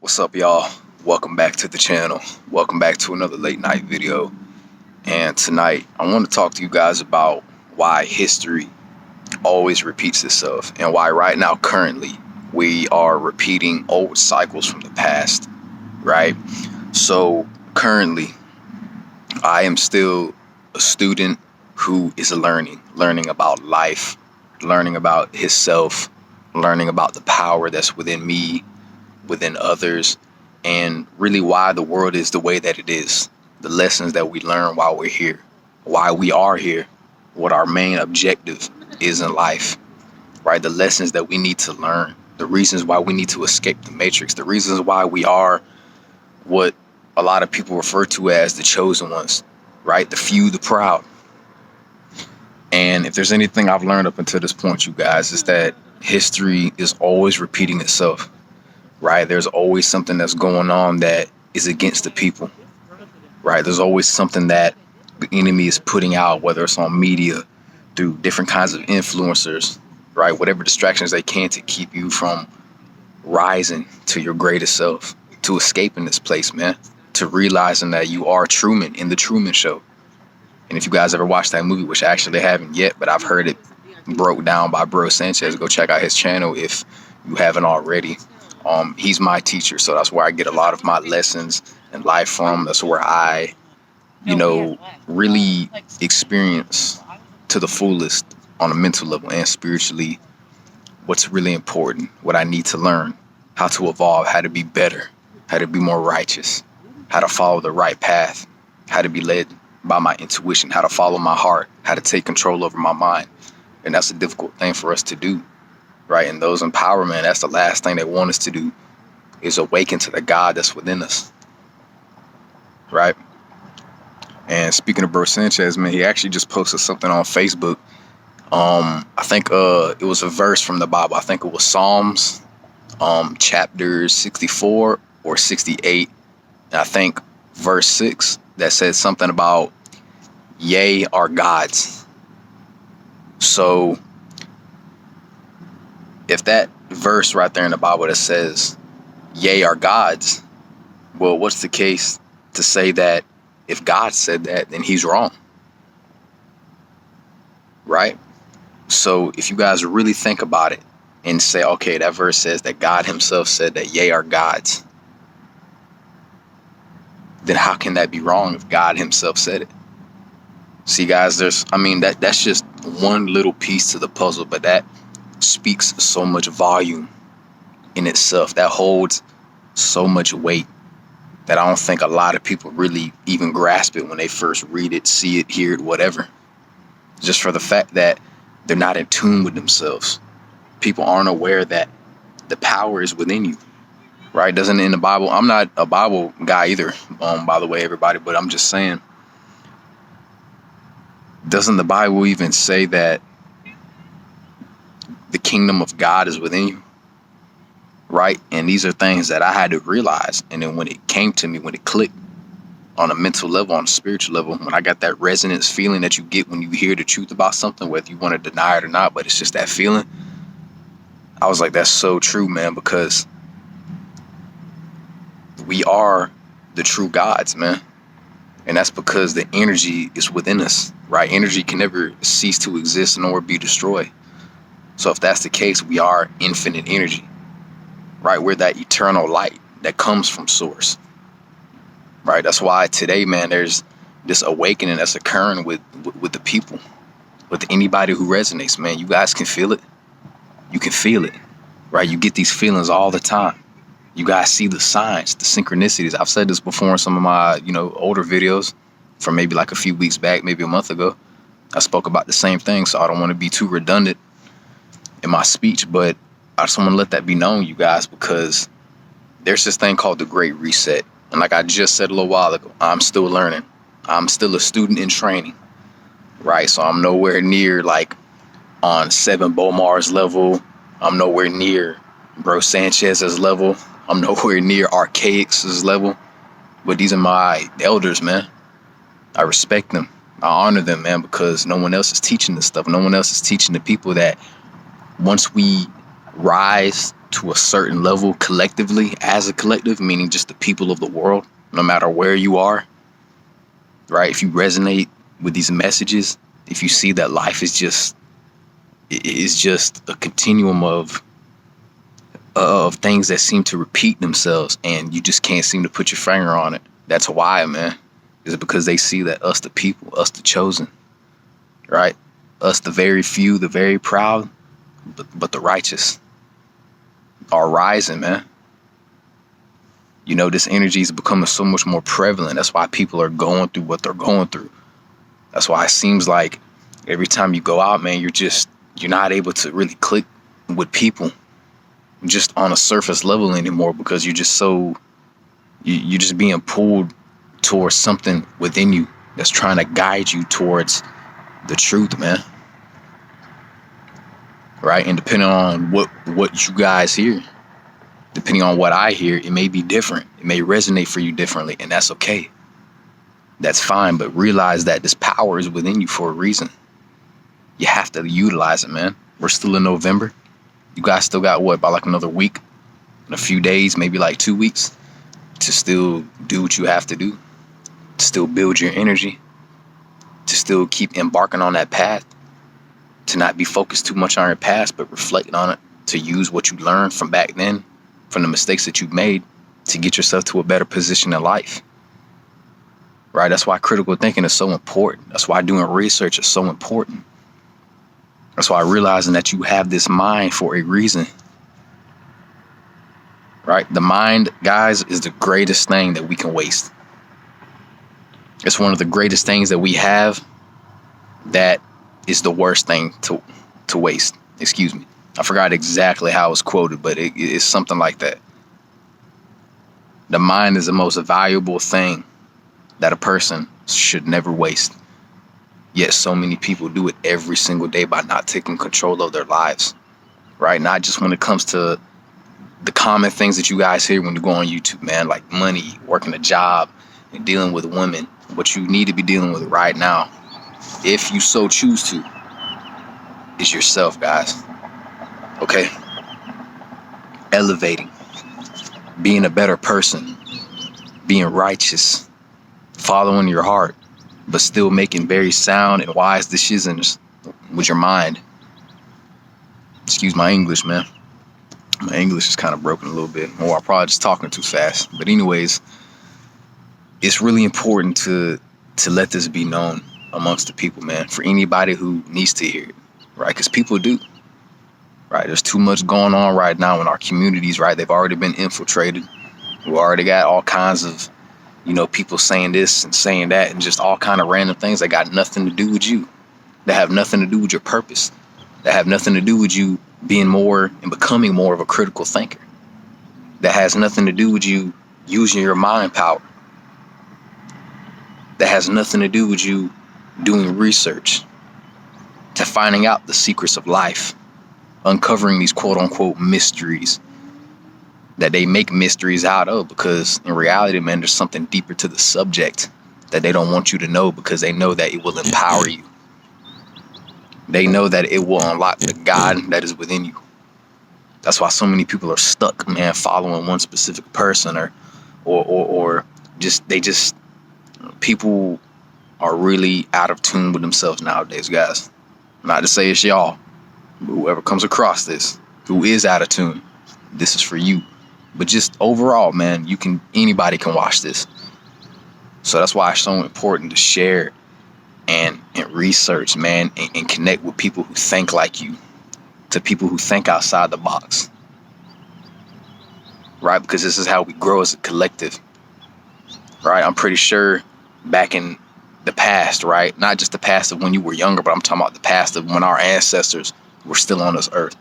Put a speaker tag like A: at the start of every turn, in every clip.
A: What's up, y'all? Welcome back to the channel. Welcome back to another late night video. And tonight, I want to talk to you guys about why history always repeats itself and why right now, currently, we are repeating old cycles from the past, right? So, currently, I am still a student who is learning about life, learning about himself, learning about the power that's within me, within others, and really why the world is the way that it is. The lessons that we learn while we're here, why we are here, what our main objective is in life, right? The lessons that we need to learn, the reasons why we need to escape the matrix, the reasons why we are what a lot of people refer to as the chosen ones, right? The few, the proud. And if there's anything I've learned up until this point, you guys, is that history is always repeating itself, right? There's always something that's going on that is against the people, right? There's always something that the enemy is putting out, whether it's on media, through different kinds of influencers, right? Whatever distractions they can to keep you from rising to your greatest self, to escaping this place, man, to realizing that you are Truman in the Truman Show. And if you guys ever watched that movie, which I actually haven't yet, but I've heard it broke down by Bro Sanchez, go check out his channel if you haven't already. He's my teacher, so that's where I get a lot of my lessons in life from. That's where I, really experience to the fullest on a mental level and spiritually what's really important, what I need to learn, how to evolve, how to be better, how to be more righteous, how to follow the right path, how to be led by my intuition, how to follow my heart, how to take control over my mind. And that's a difficult thing for us to do, right? And those empowerment, that's the last thing they want us to do, is awaken to the God that's within us, right? And speaking of Bro Sanchez, man, he actually just posted something on Facebook. I think it was a verse from the Bible. I think it was Psalms, chapter 64 or 68. And I think verse 6 that says something about, "Yea are gods." So if that verse right there in the Bible that says, "Yea are gods," well, what's the case to say that if God said that, then he's wrong, right? So if you guys really think about it and say, okay, that verse says that God himself said that yea are gods, then how can that be wrong if God himself said it? See, guys, that's just one little piece to the puzzle, but that speaks so much volume in itself. That holds so much weight that I don't think a lot of people really even grasp it when they first read it, see it, hear it, whatever. Just for the fact that they're not in tune with themselves. People aren't aware that the power is within you, right? Doesn't in the Bible, I'm not a Bible guy either, by the way, everybody, but I'm just saying, doesn't the Bible even say that the kingdom of God is within you? Right? And these are things that I had to realize. And then when it came to me, when it clicked on a mental level, on a spiritual level, when I got that resonance feeling that you get when you hear the truth about something, whether you want to deny it or not, but it's just that feeling. I was like, that's so true, man, because we are the true gods, man. And that's because the energy is within us, right? Energy can never cease to exist nor be destroyed. So if that's the case, we are infinite energy. Right, we're that eternal light that comes from source. Right, that's why today, man, there's this awakening that's occurring with the people, with anybody who resonates, man. You guys can feel it. You can feel it, right? You get these feelings all the time. You guys see the signs, the synchronicities. I've said this before in some of my, older videos from maybe like a few weeks back, maybe a month ago. I spoke about the same thing, so I don't want to be too redundant in my speech, but I just want to let that be known, you guys, because there's this thing called the Great Reset. And like I just said a little while ago, I'm still learning. I'm still a student in training, right? So I'm nowhere near like on Seven Bomar's level. I'm nowhere near Bro Sanchez's level. I'm nowhere near Archaic's level. But these are my elders, man. I respect them. I honor them, man, because no one else is teaching this stuff. No one else is teaching the people that once we rise to a certain level collectively, as a collective, meaning just the people of the world, no matter where you are, right? If you resonate with these messages, if you see that life is just a continuum of things that seem to repeat themselves, and you just can't seem to put your finger on it, that's why, man. Is it because they see that us, the people, us, the chosen, right? Us, the very few, the very proud, but the righteous are rising, man. You know, this energy is becoming so much more prevalent. That's why people are going through what they're going through. That's why it seems like every time you go out, man, you're not able to really click with people just on a surface level anymore, because you're just you're just being pulled towards something within you that's trying to guide you towards the truth, man. Right? And depending on what you guys hear, depending on what I hear, it may be different. It may resonate for you differently, and that's okay. That's fine, but realize that this power is within you for a reason. You have to utilize it, man. We're still in November. You guys still got about like another week and a few days, maybe like 2 weeks, to still do what you have to do, to still build your energy, to still keep embarking on that path, to not be focused too much on your past, but reflect on it, to use what you learned from back then, from the mistakes that you've made, to get yourself to a better position in life. Right? That's why critical thinking is so important. That's why doing research is so important. That's why realizing that you have this mind for a reason. Right? The mind, guys, is the greatest thing that we can waste. It's one of the greatest things that we have that is the worst thing to waste. Excuse me. I forgot exactly how it was quoted, but it's something like that. The mind is the most valuable thing that a person should never waste. Yet so many people do it every single day by not taking control of their lives, right? Not just when it comes to the common things that you guys hear when you go on YouTube, man, like money, working a job, and dealing with women. What you need to be dealing with right now, if you so choose to, is yourself, guys. Okay? Elevating, being a better person, being righteous, following your heart, but still making very sound and wise decisions with your mind. Excuse my English, man. My English is kind of broken a little bit, or I'm probably just talking too fast. But anyways, it's really important to let this be known amongst the people, man, for anybody who needs to hear it, right? Because people do, right? There's too much going on right now in our communities, right? They've already been infiltrated. We already got all kinds of, people saying this and saying that, and just all kind of random things that got nothing to do with you, that have nothing to do with your purpose, that have nothing to do with you being more and becoming more of a critical thinker, that has nothing to do with you using your mind power, that has nothing to do with you doing research, to finding out the secrets of life, uncovering these quote unquote mysteries that they make mysteries out of, because in reality, man, there's something deeper to the subject that they don't want you to know, because they know that it will empower you. They know that it will unlock the God that is within you. That's why so many people are stuck, man, following one specific person, or people are really out of tune with themselves nowadays, guys. Not to say it's y'all, but whoever comes across this, who is out of tune, this is for you. But just overall, man, anybody can watch this. So that's why it's so important to share and research, man, and connect with people who think like you, to people who think outside the box, right? Because this is how we grow as a collective, right? I'm pretty sure back in the past, right? Not just the past of when you were younger, but I'm talking about the past of when our ancestors were still on this earth,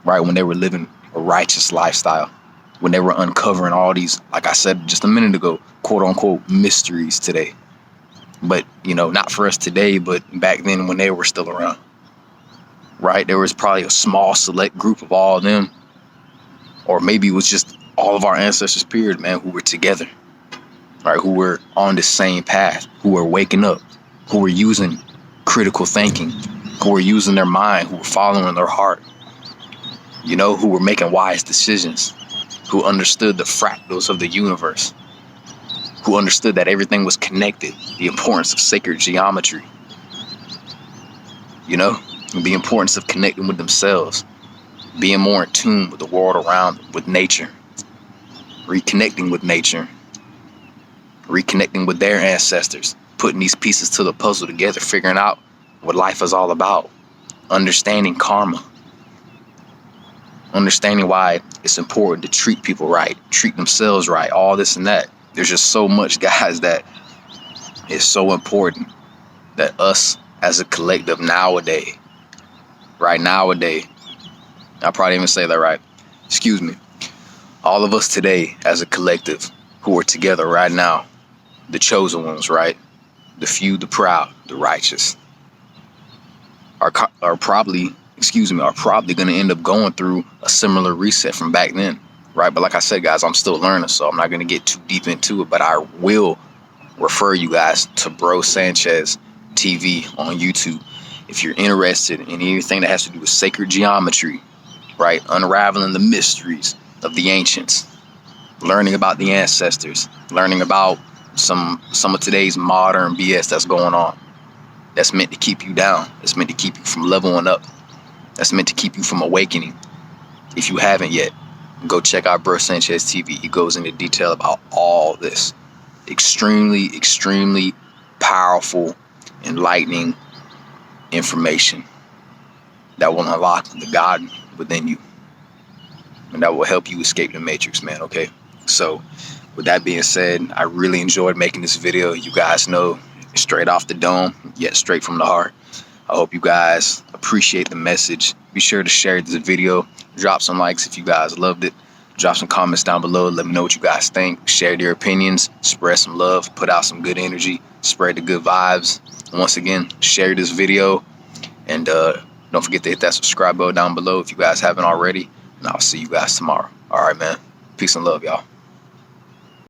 A: right? When they were living a righteous lifestyle, when they were uncovering all these, like I said just a minute ago, quote unquote mysteries today. But, not for us today, but back then when they were still around, right? There was probably a small select group of all of them, or maybe it was just all of our ancestors, period, man, who were together, right? Who were on the same path, who were waking up, who were using critical thinking, who were using their mind, who were following their heart. you know, who were making wise decisions, who understood the fractals of the universe, who understood that everything was connected, the importance of sacred geometry, you know, the importance of connecting with themselves, being more in tune with the world around them, with nature, reconnecting with nature, reconnecting with their ancestors, putting these pieces to the puzzle together, figuring out what life is all about, understanding karma, understanding why it's important to treat people right, treat themselves right, all this and that. There's just so much, guys, that is so important that us as a collective nowadays, I probably didn't even say that right. Excuse me. All of us today as a collective who are together right now, the chosen ones, right? The few, the proud, the righteous, are probably going to end up going through a similar reset from back then, right? But like I said, guys, I'm still learning, so I'm not going to get too deep into it, but I will refer you guys to Bro Sanchez TV on YouTube if you're interested in anything that has to do with sacred geometry, right? Unraveling the mysteries of the ancients, learning about the ancestors, learning about some of today's modern BS that's going on, that's meant to keep you down, that's meant to keep you from leveling up, that's meant to keep you from awakening. If you haven't yet, go check out Bro Sanchez TV. He goes into detail about all this extremely powerful, enlightening information that will unlock the God within you, and that will help you escape the matrix, man. Okay, so with that being said, I really enjoyed making this video. You guys know, straight off the dome, yet straight from the heart. I hope you guys appreciate the message. Be sure to share this video, drop some likes if you guys loved it, drop some comments down below, let me know what you guys think, share your opinions, spread some love, put out some good energy, spread the good vibes. Once again, share this video, and don't forget to hit that subscribe button down below if you guys haven't already, and I'll see you guys tomorrow. All right, man. Peace and love, y'all.